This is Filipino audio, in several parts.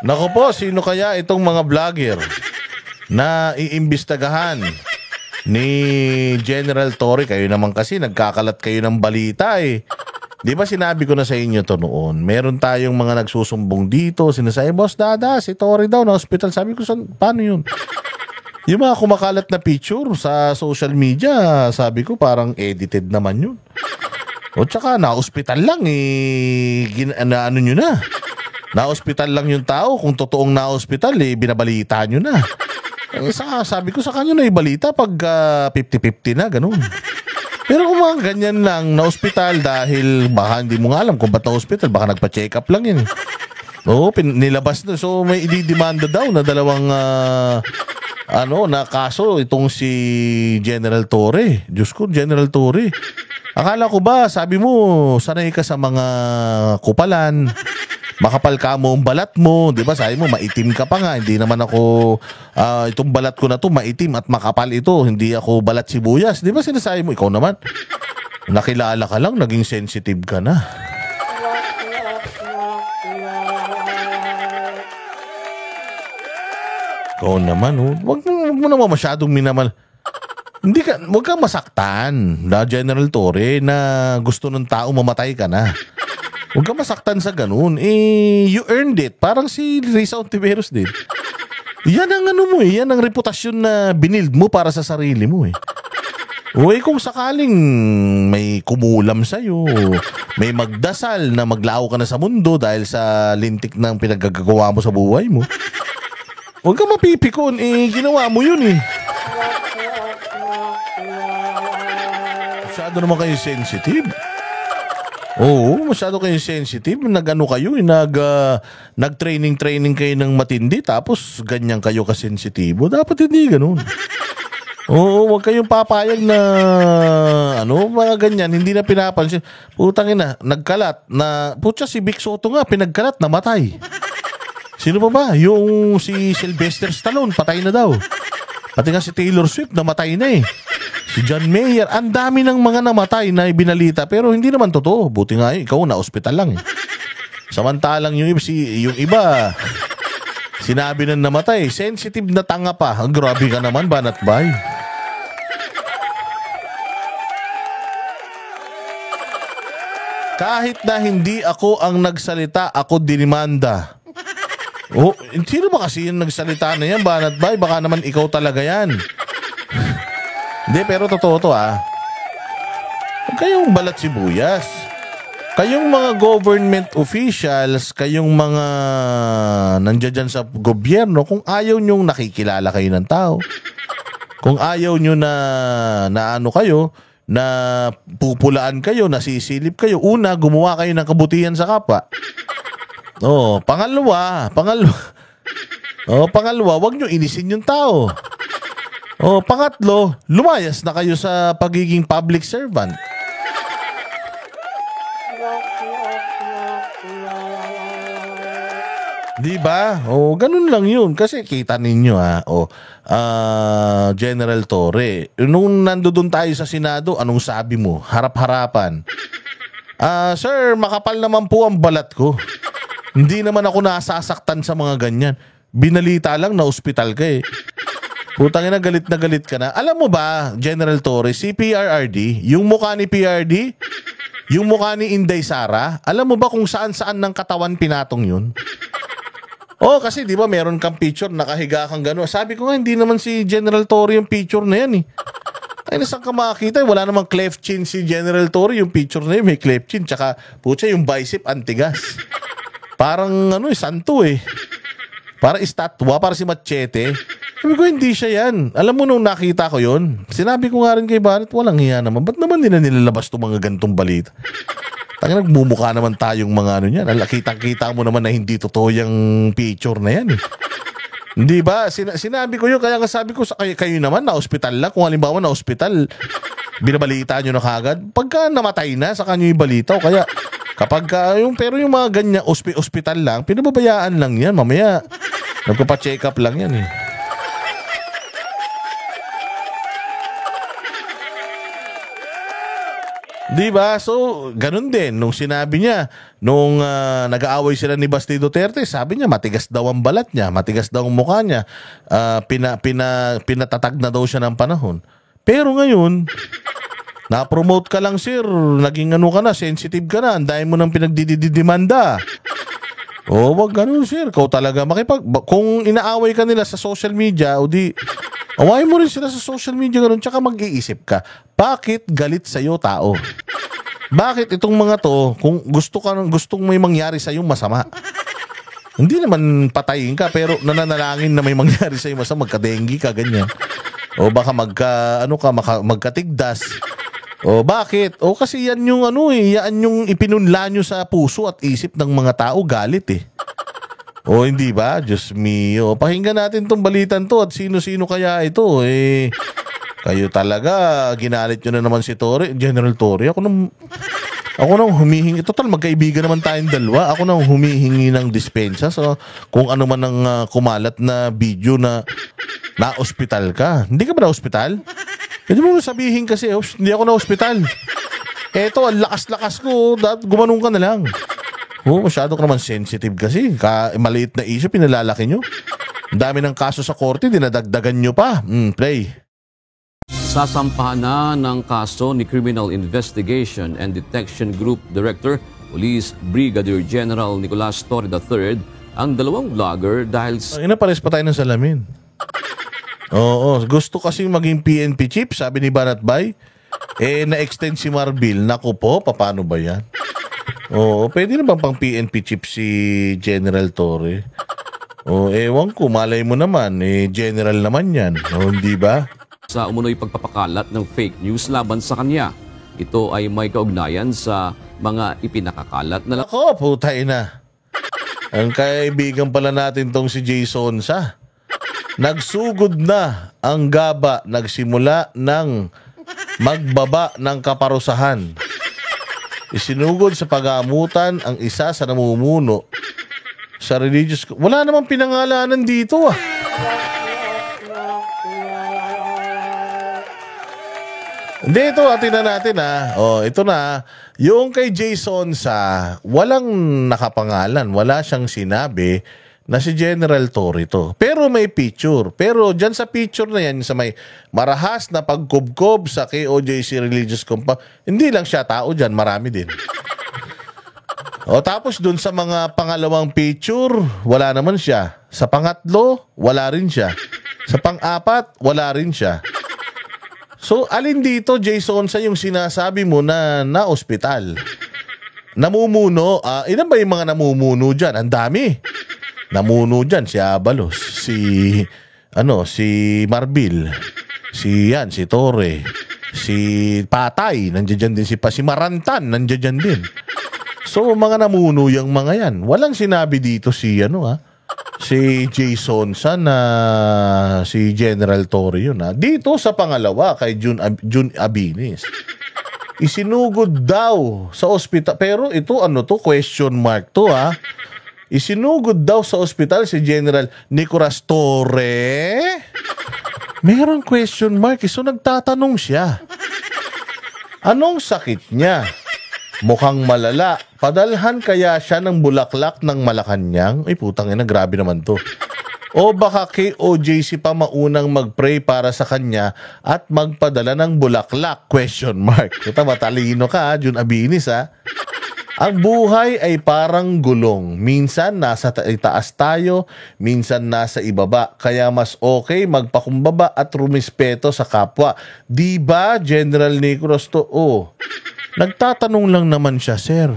Nako po, sino kaya itong mga vlogger na iimbestagahan ni General Torre? Kayo naman kasi nagkakalat kayo ng balita eh. Di ba sinabi ko na sa inyo to noon? Meron tayong mga nagsusumbong dito, sinasabi, Boss Dada, si Torre daw na hospital. Sabi ko, paano yun? Yung mga kumakalat na picture sa social media, sabi ko parang edited naman yun. O tsaka na-hospital lang eh, ano nyo na. Na-hospital lang yung tao, kung totoong na-hospital eh, binabalita nyo na. Eh, sabi ko sa kanya na ibalita pag 50-50 na, ganun. Pero kung mga ganyan lang na hospital dahil baka hindi mo nga alam kung ba't na hospital, baka nagpa-check up lang yun. Oo, nilabas na. So may ididemanda daw na dalawang na kaso itong si General Torre. Diyos ko, General Torre. Akala ko ba, sabi mo, sanay ka sa mga kupalan, makapal ka mo ang balat mo, di ba? Sabi mo, maitim ka pa nga. Hindi naman ako, itong balat ko na to maitim at makapal ito. Hindi ako balat sibuyas. Di ba sinasabi mo? Ikaw naman, nakilala ka lang, naging sensitive ka na. Ikaw naman, wag mo naman masyadong minamal. Wag kang masaktan na General Torre na gusto ng tao mamatay ka na. Huwag ka masaktan sa ganun. Eh, you earned it. Parang si Risa Ontiveros din. Yan ang mo yan ang reputasyon na binild mo para sa sarili mo eh. Uy, kung sakaling may kumulam sa'yo, may magdasal na maglaho ka na sa mundo dahil sa lintik ng pinagagawa mo sa buhay mo, huwag ka mapipikon. Eh, ginawa mo yun eh. Masyado naman kayo sensitive. Oo, masyado kayo sensitive. Nag-ano kayo, nag-training kayo ng matindi tapos ganyan kayo kasensitibo. Dapat hindi ganun. Oo, huwag kayong papayag na mga ganyan, hindi na pinapansin. Putang ina, nagkalat na, putya si Vic Soto nga, pinagkalat, namatay. Sino pa ba? Yung si Sylvester Stallone, patay na daw. Pati nga si Taylor Swift, namatay na eh. Si John Mayer, ang dami ng mga namatay na ibinalita pero hindi naman totoo. Buti nga ikaw na ospital lang. Samantalang yung iba, sinabi na namatay, sensitive na tanga pa. Ang grabe ka naman, Banat Bay. Kahit na hindi ako ang nagsalita, ako dinimanda. Oh, sino ba kasi yung nagsalita na yan, Banat Bay? Baka naman ikaw talaga yan. Hindi, pero totoo to Huwag kayong balat sibuyas. Kayong mga government officials, kayong mga nandiyan dyan sa gobyerno, kung ayaw nyong nakikilala kayo ng tao, kung ayaw nyo na kayo, na pupulaan kayo, nasisilip kayo, una, gumawa kayo ng kabutihan sa kapwa. Pangalawa, wag nyo inisin yung tao. Pangatlo, lumayas na kayo sa pagiging public servant. Diba? Ganun lang yun. Kasi kita ninyo General Torre, nung nandoon tayo sa Senado, anong sabi mo? Harap-harapan. Sir, makapal naman po ang balat ko. Hindi naman ako nasasaktan sa mga ganyan. Binalita lang na ospital ka eh. Putang ina, galit na galit ka na. Alam mo ba, General Torre, si PRRD, yung mukha ni PRD, yung mukha ni Inday Sara, alam mo ba kung saan-saan ng katawan pinatong yun? Kasi di ba meron kang picture, nakahiga kang gano'n. Sabi ko nga, hindi naman si General Torre yung picture na yan eh. Ay, nasaan ka makakita? Wala namang cleft chin si General Torre. Yung picture na yun, may cleft chin. Tsaka, putya, yung bicep antigas. Parang, santo eh. Para estatwa, para si Machete. Sabi ko, hindi siya yan. Alam mo nung nakita ko yun, sinabi ko nga rin kay Barrett, walang hiya naman. Ba't naman nila nilalabas itong mga gantong balita? Tangina, nagmumukha naman tayong mga niyan. Kitang-kita mo naman na hindi totoo yung picture na yan eh. Hindi ba? Sinabi ko yun, kaya nga sabi ko, kayo naman na ospital lang. Kung halimbawa na ospital, binabalita nyo na kagad. Pagka namatay na, sa kanyo yung balita. O kaya, pero yung mga ganyan, ospital lang, pinababayaan lang yan. Mamaya, nagpapa-check up lang yan eh. Di ba? So, ganun din. Nung sinabi niya, nung nag-aaway sila ni Basti Duterte, sabi niya, matigas daw ang balat niya, matigas daw ang mukha niya, pinatatag na daw siya ng panahon. Pero ngayon, na-promote ka lang, sir, naging ano ka na, sensitive ka na, ang dahil mo nang pinagdididimanda. O, wag ganun, sir. Kung talaga kung inaaway ka nila sa social media, o di, awayin mo rin sila sa social media ganun, tsaka mag-iisip ka, bakit galit sa'yo tao? Bakit itong mga to, kung gustong may mangyari sa'yo masama? Hindi naman patayin ka, pero nananalangin na may mangyari sa'yo masama, magka-dengue ka, ganyan. O baka magkatigdas. O bakit? O kasi yan yung yan yung ipinunla nyo sa puso at isip ng mga tao, galit eh. O hindi ba? Diyos mio. Pakinggan natin tong balitan to at sino-sino kaya ito eh. Kayo talaga, ginalit nyo na naman si Torre, General Torre. Ako nang humihingi. Total, magkaibigan naman tayong dalawa. Ako nang humihingi ng dispensa. So, kung ano man ang kumalat na video na na-hospital ka. Hindi ka ba na-hospital? Hindi mo sabihin kasi, hindi ako na-hospital. Eto, ang lakas-lakas ko. Gumanong ka na lang. Masyado ka naman sensitive kasi. Maliit na issue, pinalalaki nyo. Ang dami ng kaso sa korte, dinadagdagan nyo pa. Play. Sasampahan na ng kaso ni Criminal Investigation and Detection Group Director, Police Brigadier General Nicolas Torre III, ang dalawang vlogger dahil Pares pa tayo ng salamin. Oo, gusto kasi maging PNP chief, sabi ni Banat Bay. Na-extend si Marbil. Naku po, paano ba yan? Oo, pwede na bang pang PNP chief si General Torre? Ewan ko, malay mo naman, general naman yan. Hindi ba? sa umunoy pagpapakalat ng fake news laban sa kanya. Ito ay may kaugnayan sa mga ipinakakalat na Ako, putay na. Ang kaibigan pala natin tong si Jason sa. Nagsugod na ang gaba, nagsimula ng magbaba ng kaparusahan. Isinugod sa pag-aamutan ang isa sa namumuno sa religious... Wala namang pinangalanan dito ah. Hindi, ito, tingnan natin ah. Ito na. Yung kay Jason sa walang nakapangalan, wala siyang sinabi na si General Torre to. Pero may picture. Pero dyan sa picture na yan, sa may marahas na pagkubkob sa KOJC Religious Compound, hindi lang siya tao dyan, marami din. Tapos dun sa mga pangalawang picture, wala naman siya. Sa pangatlo, wala rin siya. Sa pang-apat, wala rin siya. So, alin dito, Jason, sa yung sinasabi mo na na-ospital? Namumuno, ilan ba yung mga namumuno dyan? Ang dami. Namuno dyan, si Abalos, si Marbil, si Torre, si Patay, nandiyan din si Marantan, nandiyan din. So, mga namuno yung mga yan. Walang sinabi dito si Jason na si General Torre yun Dito sa pangalawa kay Jun Abinis. Isinugod daw sa ospital. Pero ito question mark to Isinugod daw sa ospital si General Nicolas Torre. Meron question mark. So nagtatanong siya. Anong sakit niya? Mukhang malala. Padalhan kaya siya ng bulaklak ng Malacanang? Ay putang ina, grabe naman to. O baka KOJC pa maunang mag-pray para sa kanya at magpadala ng bulaklak? Question mark. Ito, matalino ka Jun Abinis Ang buhay ay parang gulong. Minsan nasa itaas tayo, minsan nasa ibaba. Kaya mas okay magpakumbaba at rumispeto sa kapwa. Diba, General Nicolas to? Nagtatanong lang naman siya, sir.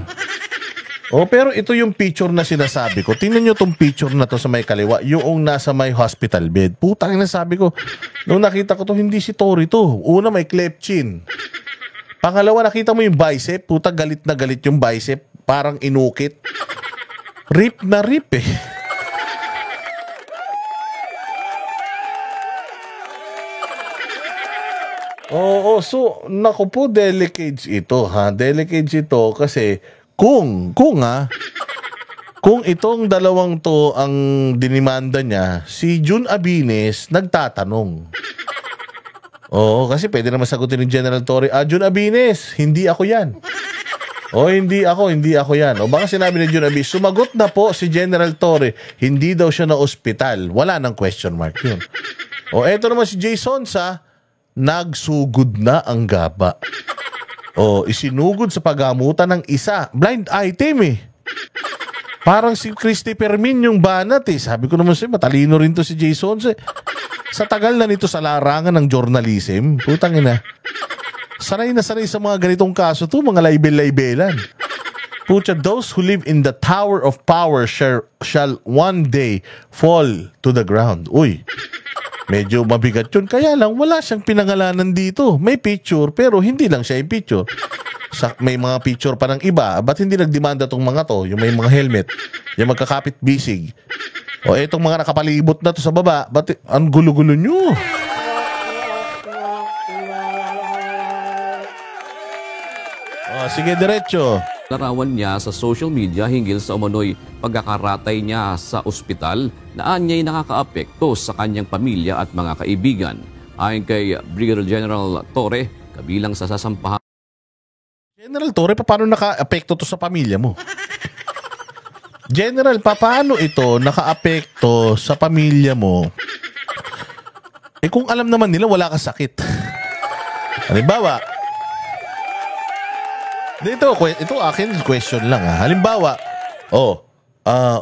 Pero ito yung picture na sinasabi ko. Tingnan nyo tong picture na to sa may kaliwa. Yung nasa may hospital bed. Putang na sabi ko. Nung nakita ko to, hindi si Torre to. Una, may cleft chin. Pangalawa, nakita mo yung bicep. Puta, galit na galit yung bicep. Parang inukit. Rip na rip eh. So, naku po, delicates ito Delicates ito kasi kung itong dalawang to ang dinimanda niya, si Jun Abines nagtatanong. Oo, kasi pwede naman sagutin ni General Torre, Jun Abines, hindi ako yan. O hindi ako yan. O baka sinabi ni Jun Abines, sumagot na po si General Torre, hindi daw siya na ospital. Wala nang question mark yun. O eto naman si Jason sa nagsugod na ang gaba. O isinugod sa paggamutan ng isa. Blind item eh. Parang si Christopher Min yung banat eh. Sabi ko naman sa'yo, matalino rin to si Jason. Sa tagal na nito sa larangan ng journalism, putang ina. Sanay na sanay sa mga ganitong kaso to, mga laibel-laibelan. Pucha, those who live in the tower of power shall one day fall to the ground. Uy, medyo mabigat yun. Kaya lang, wala siyang pinangalanan dito. May picture, pero hindi lang siya yung picture. May mga picture pa ng iba. Ba't hindi nagdemanda tong mga to? Yung may mga helmet, yung magkakapit bisig. O etong mga nakapalibot na to sa baba, ba't ang gulo-gulo nyo? O, sige, diretso. Larawan niya sa social media hinggil sa umano'y pagkakaratay niya sa ospital na anya'y nakakaapekto sa kanyang pamilya at mga kaibigan. Ayon kay Brigadier General Torre, kabilang sa sasampahan. General Torre, paano naka-apekto to sa pamilya mo? General, paano ito naka-apekto sa pamilya mo? Eh kung alam naman nila wala kang sakit. Halimbawa, ito akin question lang ha. Halimbawa,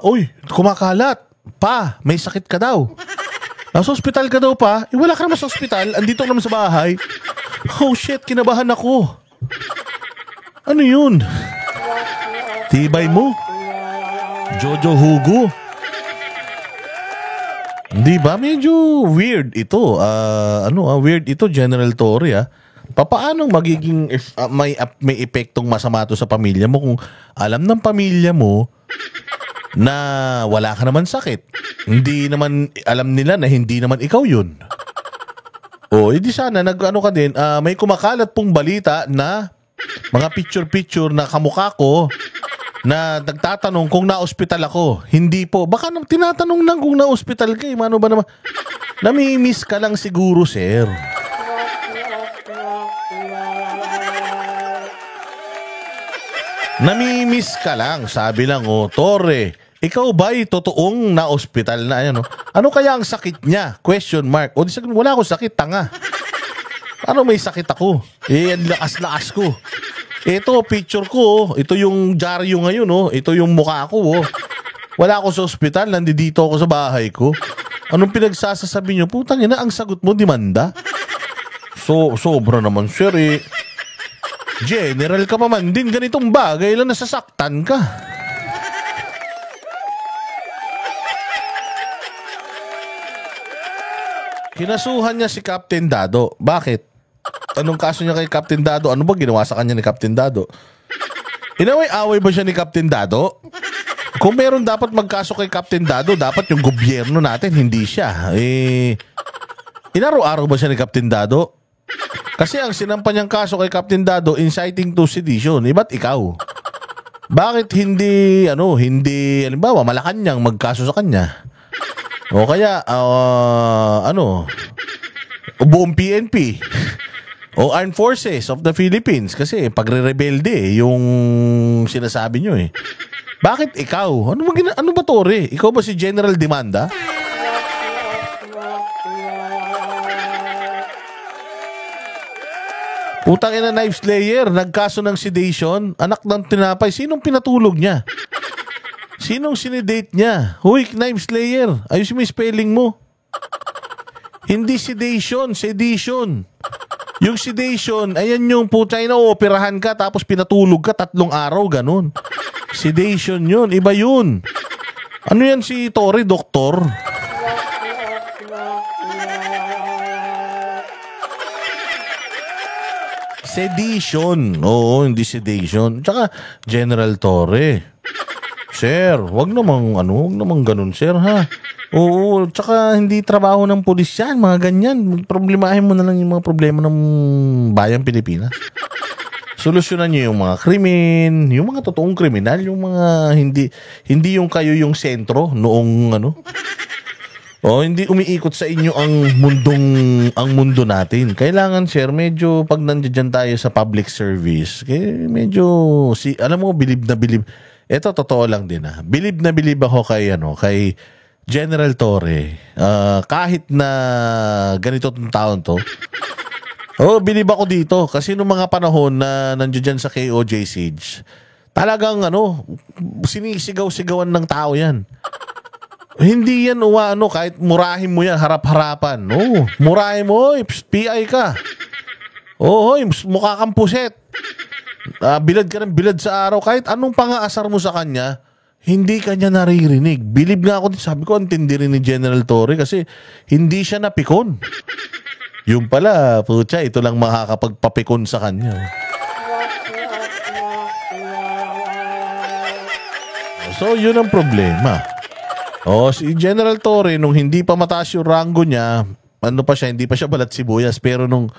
uy, kumakalat. Pa, may sakit ka daw. Nasa ospital ka daw pa. Eh wala ka naman sa ospital, andito ka naman sa bahay. Oh shit, kinabahan ako. Ano yun? Tibay mo? Jojo Hugo? Di ba? Medyo weird ito. Weird ito, General Torre. Papaanong magiging may epektong masama to sa pamilya mo kung alam ng pamilya mo na wala ka naman sakit? Hindi naman alam nila na hindi naman ikaw yun. O, edi sana nag-ano ka din, may kumakalat pong balita na mga picture-picture na kamukha ko na nagtatanong kung na-ospital ako. Hindi po. Baka tinatanong lang kung na-ospital ka. Mano ba naman? Nami-miss ka lang siguro, sir. Nami-miss ka lang. Sabi lang, Torre, ikaw ba'y totoong na-ospital na? Ano kaya ang sakit niya? Question mark. O, wala akong sakit, tanga. Ano may sakit ako? Ang lakas-lakas ko. Ito, picture ko. Ito yung dyaryo ngayon. Ito yung mukha ko. Wala ako sa ospital. Nandito ako sa bahay ko. Anong pinagsasasabi nyo? Putang ina, ang sagot mo, demanda? Sobra naman, sir eh. General ka pa man din. Ganitong bagay lang nasasaktan ka. Kinasuhan niya si Captain Dado. Bakit? Anong kaso niya kay Captain Dado? Ano ba ginawa sa kanya ni Captain Dado? Inaway-away ba siya ni Captain Dado? Kung meron dapat magkaso kay Captain Dado, dapat yung gobyerno natin, hindi siya. Inaraw-araw ba siya ni Captain Dado? Kasi ang sinampa niyang kaso kay Captain Dado, inciting to sedition. Ba't ikaw? Bakit hindi, halimbawa, Malacanang magkaso sa kanya? O kaya, buong PNP o Armed Forces of the Philippines kasi pagre-rebelde yung sinasabi nyo eh. Bakit ikaw? Ano ba Torre? Ikaw ba si General Demanda? Putang ina, knife slayer, nagkaso ng sedation, anak ng tinapay, sinong pinatulog niya? Sinong sinidate niya? Huy, knife slayer, ayusin mo yung spelling mo. Hindi sedation, sedition. Yung sedation, ayan yung putay na operahan ka tapos pinatulog ka 3 araw, ganun. Sedation yun, iba yun. Ano yan si Torre, doktor? Sedition. Oo, hindi sedation. Tsaka, General Torre. Sir, wag namang ganun, sir, ha? Oo, tsaka hindi trabaho ng pulis yan, mga ganyan. Problemahin mo na lang yung mga problema ng bayang Pilipinas. Solusyonan nyo yung mga krimen, yung mga totoong kriminal, yung mga hindi yung kayo yung sentro noong O hindi umiikot sa inyo ang mundo natin. Kailangan, sir, medyo pag nandiyan tayo sa public service, medyo alam mo, bilib na bilib. Ito totoo lang din Bilib na bilib ako kay General Torre. Kahit na ganito tong taon to. Bilib ako dito kasi nung mga panahon na nandiyan sa KOJ Siege, talagang sinisigaw-sigawan ng tao 'yan. Hindi yan kahit murahin mo yan, harap-harapan. Murahin mo, PI ka. Mukha kang puset. Bilad ka ng bilad sa araw. Kahit anong pangaasar mo sa kanya, hindi kanya naririnig. Bilib nga ako, sabi ko, antindi rin ni General Torre kasi hindi siya napikon. Yung pala, putya, ito lang makakapagpapikon sa kanya. So, yun ang problema. Si General Torre, nung hindi pa mataas yung rango niya, hindi pa siya balat sibuyas, pero nung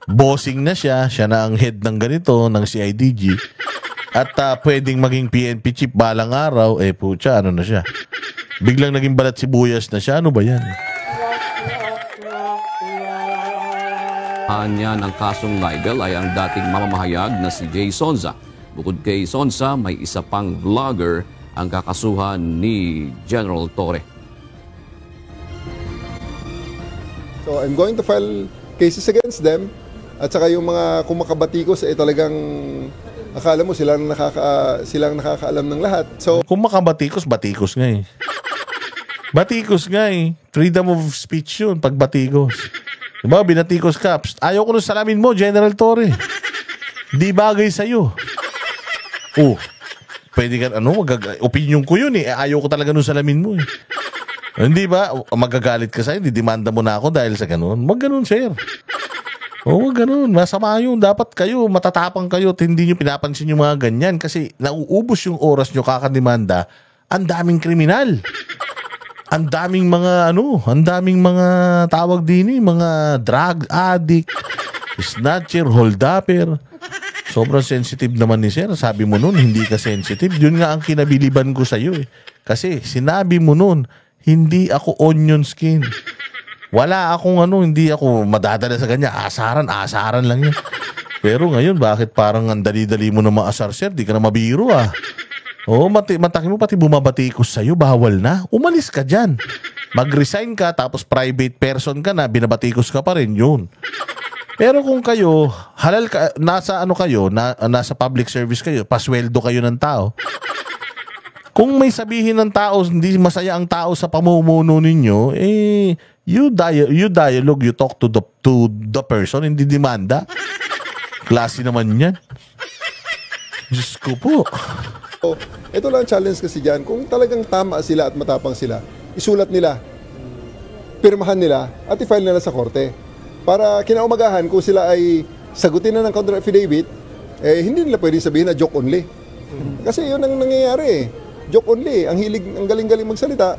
bossing na siya na ang head ng ganito, ng CIDG, at pwedeng maging PNP chief balang araw, putya, na siya? Biglang naging balat sibuyas na siya, ano ba yan? Niya ng kasong libel ay ang dating mamamahayag na si Jay Sonza. Bukod kay Sonza, may isa pang vlogger ang kakasuhan ni General Torre. So I'm going to file cases against them at saka yung mga kumakabatikos talagang akala mo silang nakakaalam ng lahat. So kung makabatikos, batikos nga Batikos nga Freedom of speech yun, pag batikos. Diba, binatikos ka. Psst, ayaw ko nung salamin mo, General Torre. Di bagay sa'yo. Pwede ka, opinion ko yun ayaw ko talaga nung salamin mo Hindi ba? Magagalit ka sa'yo, didemanda mo na ako dahil sa ganun. Wag ganun, sir. Wag ganun. Masama yun. Dapat kayo, matatapang kayo at hindi nyo pinapansin yung mga ganyan kasi nauubos yung oras nyo kakademanda. Ang daming kriminal. Ang daming mga tawag din mga drug addict, snatcher, holdupper. Sobrang sensitive naman ni sir. Sabi mo nun, hindi ka sensitive. Yun nga ang kinabiliban ko sa'yo Kasi sinabi mo nun, hindi ako onion skin. Wala akong hindi ako madadala sa kanya. Asaran lang yun. Pero ngayon, bakit parang ang dali-dali mo na maasar, sir? Di ka na mabiro mataki mo pati bumabatikos sa'yo, bawal na. Umalis ka dyan. Mag-resign ka, tapos private person ka na, binabatikos ka pa rin, yun. Pero kung kayo, halal ka, nasa nasa public service kayo, pasweldo kayo ng tao. Kung may sabihin ng tao, hindi masaya ang tao sa pamumuno ninyo, you dialogue, you talk to the person, hindi demanda. Klase naman yan. Diyos ko po. Ito lang challenge kasi dyan. Kung talagang tama sila at matapang sila, isulat nila, pirmahan nila, at i-file nila sa korte. Para kinaumagahan, kung sila ay sagutin na ng counter affidavit, hindi nila pwede sabihin na joke only. Kasi yun ang nangyayari Joke only. Ang galing-galing magsalita.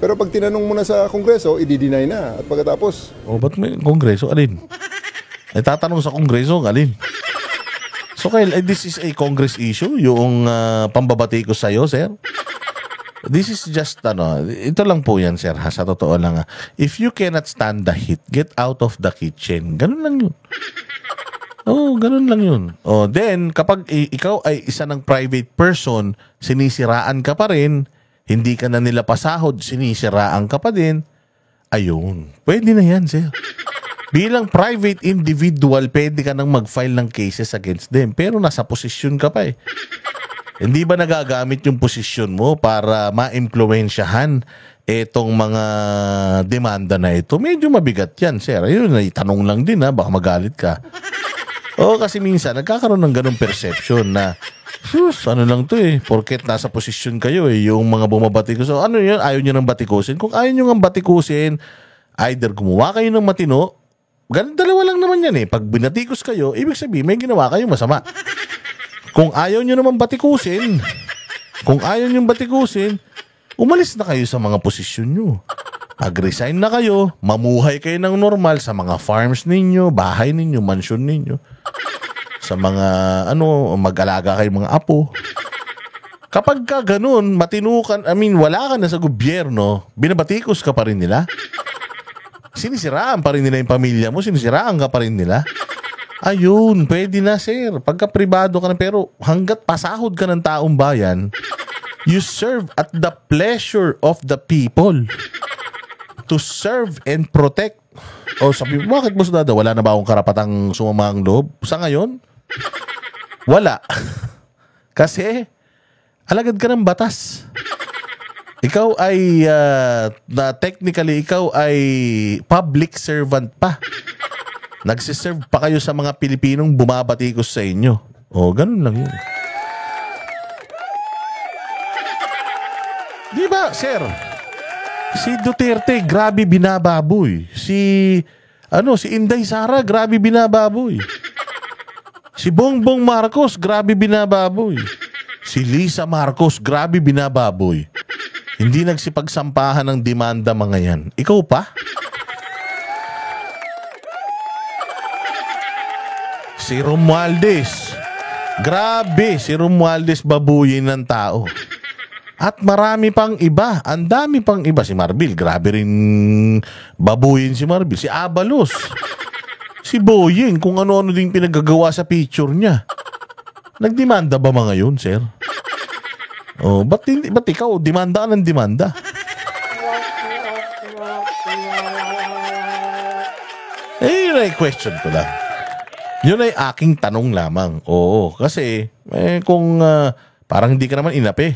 Pero pag tinanong mo na sa Kongreso, i-deny na. At pagkatapos... ba't may Kongreso? Alin? Tatanong sa Kongreso, alin? So, this is a Congress issue, yung pambabati ko sa'yo, sir. This is just, ito lang po yan, sir, sa totoo lang. If you cannot stand the heat, get out of the kitchen. Ganun lang yun. Ganun lang yun. Then, kapag ikaw ay isa ng private person, sinisiraan ka pa rin, hindi ka na nila pasahod, sinisiraan ka pa din, ayun. Pwede na yan, sir. Bilang private individual, pwede ka nang mag-file ng cases against them. Pero nasa posisyon ka pa Hindi ba nagagamit yung posisyon mo para ma-impluensyahan itong mga demanda na ito? Medyo mabigat yan, sir. Ayun, itanong lang din baka magalit ka. Kasi minsan, nagkakaroon ng ganong perception na, ano lang to porket nasa posisyon kayo yung mga bumabati ko. So, ano yun? Ayaw nyo nang batikusin? Kung ayaw nyo nang batikusin, either gumawa kayo ng matino, dalawa lang naman yan Pag binatikos kayo, ibig sabihin may ginawa kayong masama. Kung ayaw nyo naman batikusin, umalis na kayo sa mga posisyon nyo. Mag-resign na kayo, mamuhay kayo ng normal sa mga farms ninyo, bahay ninyo, mansyon ninyo. Sa mga, mag-alaga kayo mga apo. Kapag ka ganun, matinukan, wala ka na sa gobyerno, binabatikos ka pa rin nila. Sinisiraan pa rin nila yung pamilya mo, sinisiraan ka pa rin nila. Ayun, pwede na sir. Pagka pribado ka na, pero hanggat pasahod ka ng taong bayan, you serve at the pleasure of the people to serve and protect. O sabi mo, bakit mo sudada? Wala na ba akong karapatang sumama ang loob? Sa ngayon, wala. Kasi, alagad ka ng batas. Ikaw ay, technically, ikaw ay public servant pa. Nagsiserve pa kayo sa mga Pilipinong bumabatikos sa inyo. O, ganun lang yun. Di ba, sir? Si Duterte, grabe binababoy. Si Inday Sara, grabe binababoy. Si Bongbong Marcos, grabe binababoy. Si Lisa Marcos, grabe binababoy. Hindi nagsipagsampahan ng demanda mga yan. Ikaw pa? Si Romualdez. Grabe, si Romualdez babuyin ng tao. At marami pang iba. Ang dami pang iba. Si Marbil, grabe rin babuyin si Marbil. Si Abalos. Si Boying, kung ano-ano din pinagagawa sa picture niya. Nagdemanda ba mga yun, sir? Oh, ba't ikaw demanda ka ng demanda? Yun ay question ko lang. Yun ay aking tanong lamang. Oo, kasi kung parang hindi ka naman inapi.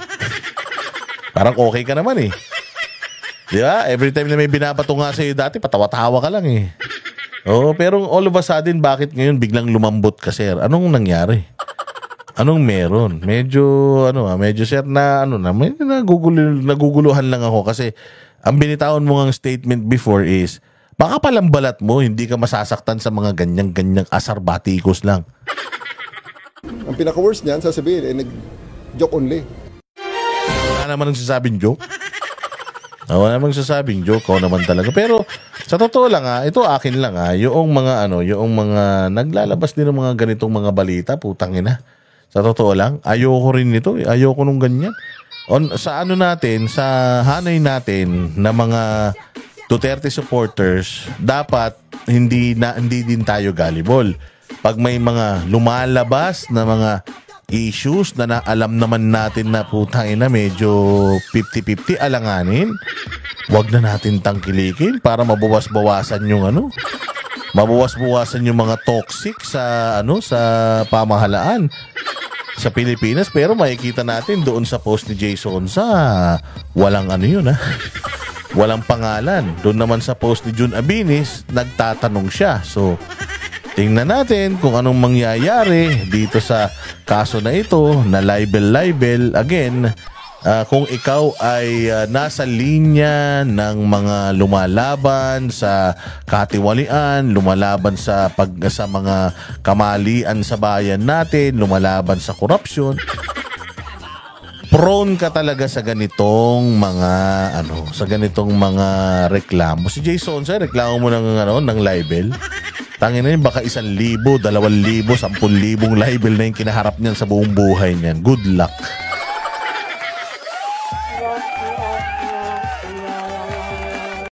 Parang okay ka naman eh. Di ba? Every time na may binabato nga sa'yo dati, patawa-tawa ka lang eh. Oo, pero all of a sudden, bakit ngayon biglang lumambot ka, sir? Anong nangyari? Anong meron? Medyo sir medyo naguguluhan lang ako kasi ang binitawan mo ngang statement before is, baka palang balat mo, hindi ka masasaktan sa mga ganyang asar batikos lang. Ang pinaka-worst niyan, sasabihin, nag-joke only. Wala naman nagsasabing joke. Wala naman nagsasabing joke. Ako naman talaga. Pero, sa totoo lang ito akin lang yung mga naglalabas din ng mga ganitong mga balita, putang ina. Sa totoo lang, ayoko rin nito. Ayoko nung ganyan. Sa hanay natin na mga Duterte supporters, dapat hindi din tayo gullible. Pag may mga lumalabas na mga issues na alam naman natin na putang ina medyo 50-50 alanganin, wag na natin tangkilikin para mabawas-bawasan yung mabawas-bawasan yung mga toxic sa pamahalaan sa Pilipinas. Pero makikita natin doon sa post ni Jason sa walang walang pangalan. Doon naman sa post ni Jun Abinis, nagtatanong siya. So, tingnan natin kung anong mangyayari dito sa kaso na ito na libel. Again, kung ikaw ay nasa linya ng mga lumalaban sa katiwalian, lumalaban sa mga kamalian sa bayan natin, lumalaban sa korupsyon, prone ka talaga sa ganitong mga reklamo. Si Jason, reklamo mo ng libel. Tangin na yun, baka 1,000, 2,000, 10,000 libel na yung kinaharap niyan sa buong buhay niyan. Good luck.